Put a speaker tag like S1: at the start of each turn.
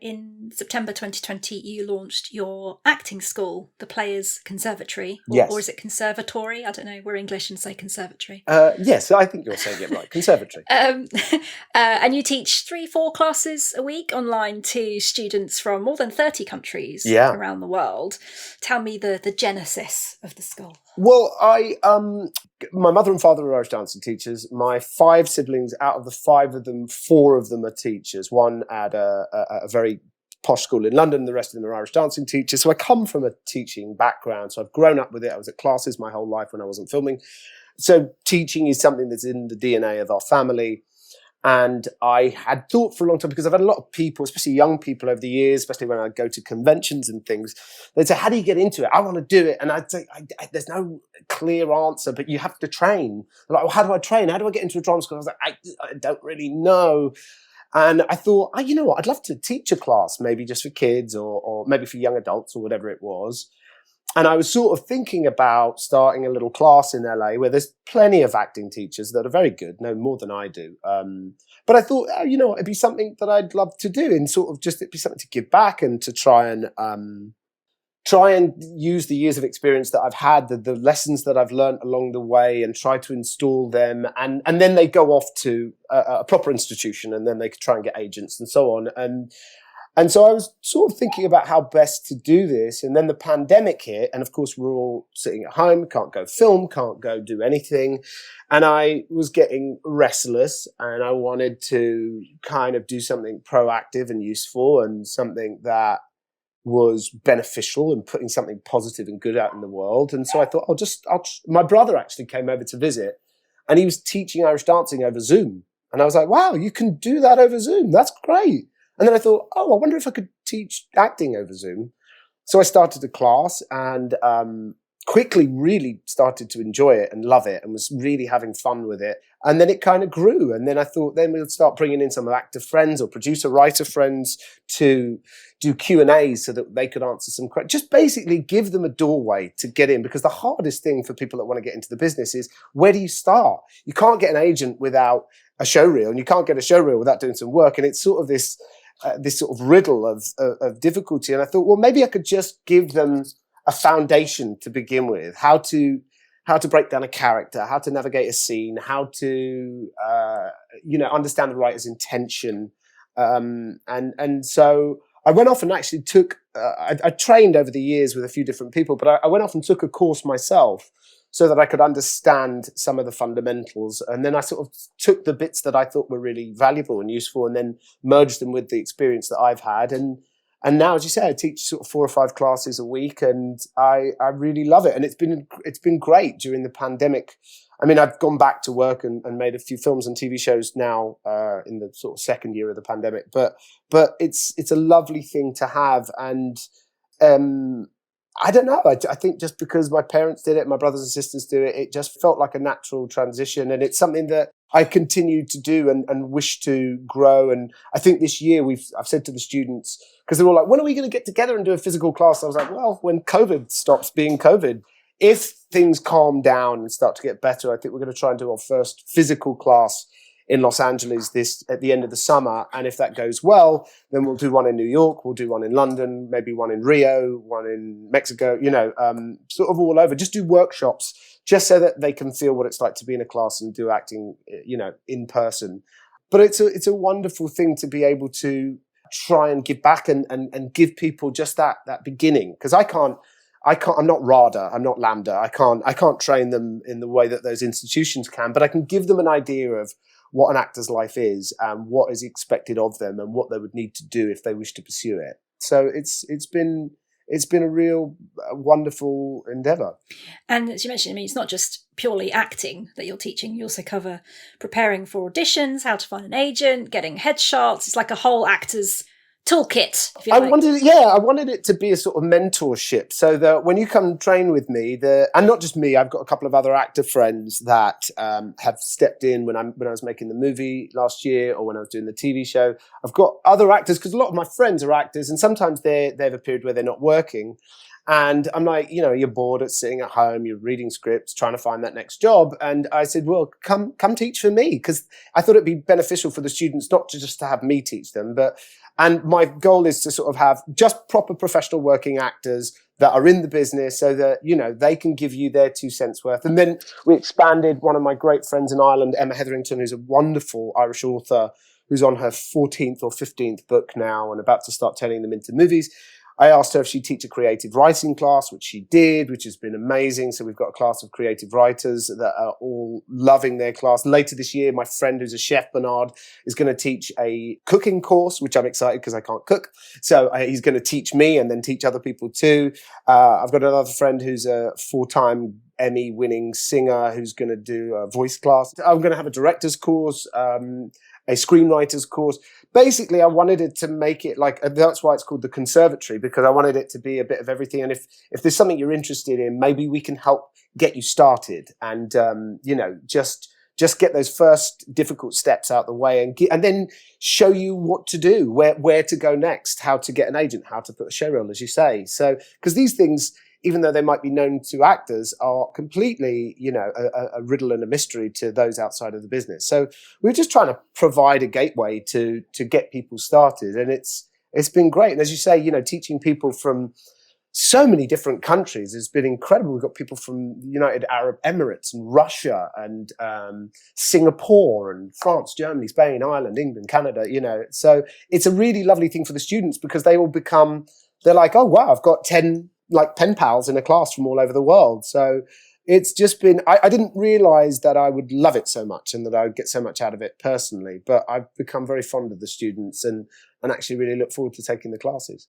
S1: in September 2020, you launched your acting school, the Players Conservatory.
S2: Yes.
S1: Or is it Conservatory? I don't know. We're English and say conservatory.
S2: Yes, I think you're saying it right. Conservatory.
S1: And you teach 3-4 classes a week online to students from more than 30 countries around the world. Tell me the genesis of the school.
S2: Well, my mother and father are Irish dancing teachers. My 5 siblings, out of the 5 of them, 4 of them are teachers. One at a very posh school in London, the rest of them are Irish dancing teachers. So I come from a teaching background. So I've grown up with it. I was at classes my whole life when I wasn't filming. So teaching is something that's in the DNA of our family. And I had thought for a long time, because I've had a lot of people, especially young people over the years, especially when I go to conventions and things, they'd say, how do you get into it? I want to do it. And I'd say, there's no clear answer, but you have to train. They're like, well, how do I train? How do I get into a drama school? I was like, I don't really know. And I thought, you know what, I'd love to teach a class, maybe just for kids or maybe for young adults or whatever it was. And I was sort of thinking about starting a little class in LA where there's plenty of acting teachers that are very good, know more than I do. But I thought, you know, it'd be something that I'd love to do, and sort of just it'd be something to give back and to try and use the years of experience that I've had, the lessons that I've learned along the way, and try to install them. And then they go off to a proper institution, and then they could try and get agents and so on. And so I was sort of thinking about how best to do this. And then the pandemic hit. And of course, we're all sitting at home, can't go film, can't go do anything. And I was getting restless, and I wanted to kind of do something proactive and useful, and something that was beneficial and putting something positive and good out in the world. And so I thought, my brother actually came over to visit, and he was teaching Irish dancing over Zoom. And I was like, wow, you can do that over Zoom. That's great. And then I thought, I wonder if I could teach acting over Zoom. So I started a class, and quickly really started to enjoy it and love it, and was really having fun with it. And then it kind of grew. And then I thought, then we'll start bringing in some actor friends or producer writer friends to do Q&As so that they could answer some questions. Just basically give them a doorway to get in, because the hardest thing for people that want to get into the business is, where do you start? You can't get an agent without a showreel, and you can't get a showreel without doing some work. And it's sort of this sort of riddle of difficulty. And I thought, well, maybe I could just give them a foundation to begin with, how to break down a character, how to navigate a scene, how to understand the writer's intention. And so I went off and actually took, I trained over the years with a few different people, but I went off and took a course myself so that I could understand some of the fundamentals. And then I sort of took the bits that I thought were really valuable and useful, and then merged them with the experience that I've had. And now, as you say, I teach sort of 4 or 5 classes a week, and I really love it. And it's been great during the pandemic. I mean, I've gone back to work and made a few films and TV shows now in the sort of second year of the pandemic. But it's a lovely thing to have. And I don't know. I think just because my parents did it, my brothers and sisters do it, it just felt like a natural transition. And it's something that I continue to do and wish to grow. And I think this year I've said to the students, because they're all like, when are we going to get together and do a physical class? I was like, well, when COVID stops being COVID, if things calm down and start to get better, I think we're going to try and do our first physical class in Los Angeles at the end of the summer. And if that goes well, then we'll do one in New York, we'll do one in London, maybe one in Rio, one in Mexico, sort of all over. Just do workshops just so that they can feel what it's like to be in a class and do acting, in person. But it's a wonderful thing to be able to try and give back and give people just that beginning. Because I'm not RADA, I'm not Lambda. I can't train them in the way that those institutions can, but I can give them an idea of what an actor's life is and what is expected of them and what they would need to do if they wish to pursue it. So it's been a real wonderful endeavor.
S1: And as you mentioned, I mean, it's not just purely acting that you're teaching. You also cover preparing for auditions, how to find an agent, getting headshots. It's like a whole actor's toolkit, if you like.
S2: I wanted it to be a sort of mentorship, so that when you come train with me, and not just me, I've got a couple of other actor friends that have stepped in when I was making the movie last year, or when I was doing the TV show. I've got other actors, because a lot of my friends are actors, and sometimes they have a period where they're not working. And I'm like, you're bored at sitting at home, you're reading scripts, trying to find that next job. And I said, well, come teach for me, because I thought it'd be beneficial for the students, not to just to have me teach them, and my goal is to sort of have just proper professional working actors that are in the business, so that, they can give you their 2 cents worth. And then we expanded. One of my great friends in Ireland, Emma Hetherington, who's a wonderful Irish author, who's on her 14th or 15th book now and about to start turning them into movies. I asked her if she'd teach a creative writing class, which she did, which has been amazing. So we've got a class of creative writers that are all loving their class. Later this year, my friend who's a chef, Bernard, is going to teach a cooking course, which I'm excited because I can't cook. So he's going to teach me and then teach other people too. I've got another friend who's a 4-time Emmy-winning singer who's going to do a voice class. I'm going to have a director's course, a screenwriter's course. Basically, I wanted it to make it that's why it's called the Conservatory, because I wanted it to be a bit of everything. And if there's something you're interested in, maybe we can help get you started and, just get those first difficult steps out the way and then show you what to do, where to go next, how to get an agent, how to put a show reel, as you say. So, because these things, even though they might be known to actors, are completely, a riddle and a mystery to those outside of the business. So we're just trying to provide a gateway to get people started. And it's been great. And as you say, teaching people from so many different countries has been incredible. We've got people from the United Arab Emirates and Russia and Singapore and France, Germany, Spain, Ireland, England, Canada, So it's a really lovely thing for the students, because they all they're like, oh, wow, I've got 10 pen pals in a class from all over the world. So it's just been, I didn't realize that I would love it so much and that I would get so much out of it personally, but I've become very fond of the students and actually really look forward to taking the classes.